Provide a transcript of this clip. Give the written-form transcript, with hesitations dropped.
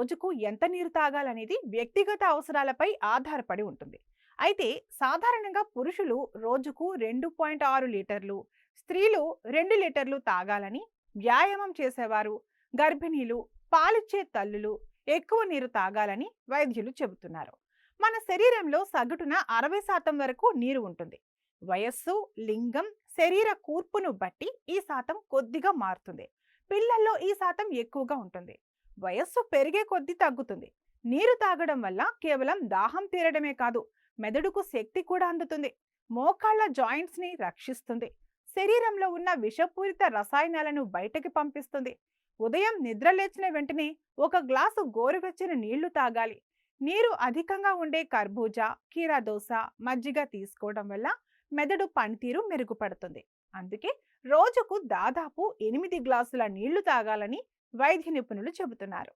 రోజుకు ఎంత నీరు తాగాలనేది వ్యక్తిగత అవసరాలపై ఆధారపడి ఉంటుంది. అయితే సాధారణంగా పురుషులు రోజుకు 2.6 లీటర్లు, స్త్రీలు 2 లీటర్లు తాగాలని, వ్యాయామం చేసేవారు, గర్భిణీలు, పాలిచ్చే తల్లులు ఎక్కువ నీరు తాగాలని వైద్యులు చెబుతున్నారు. మన శరీరంలో సగటున 60% వరకు నీరు ఉంటుంది. వయస్సు, లింగం, శరీర కూర్పును బట్టి ఈ శాతం కొద్దిగా మారుతుంది. పిల్లల్లో ఈ శాతం ఎక్కువగా ఉంటుంది. వయస్సు పెరిగే కొద్దీ తగ్గుతుంది. నీరు తాగడం వల్ల కేవలం దాహం తీరడమే కాదు, మెదడుకు శక్తి కూడా అందుతుంది. మోకాళ్ళ జాయింట్స్ ని రక్షిస్తుంది. శరీరంలో ఉన్న విషపూరిత రసాయనాలను బయటకి పంపిస్తుంది. ఉదయం నిద్ర లేచిన వెంటనే ఒక గ్లాసు గోరువెచ్చని నీళ్లు తాగాలి. నీరు అధికంగా ఉండే కర్బూజా, కీరాదోస, మజ్జిగ తీసుకోవడం వల్ల మెదడు పనితీరు మెరుగుపడుతుంది. అందుకే రోజుకు దాదాపు 8 గ్లాసుల నీళ్లు తాగాలని వైద్య నిపుణులు చెబుతున్నారు.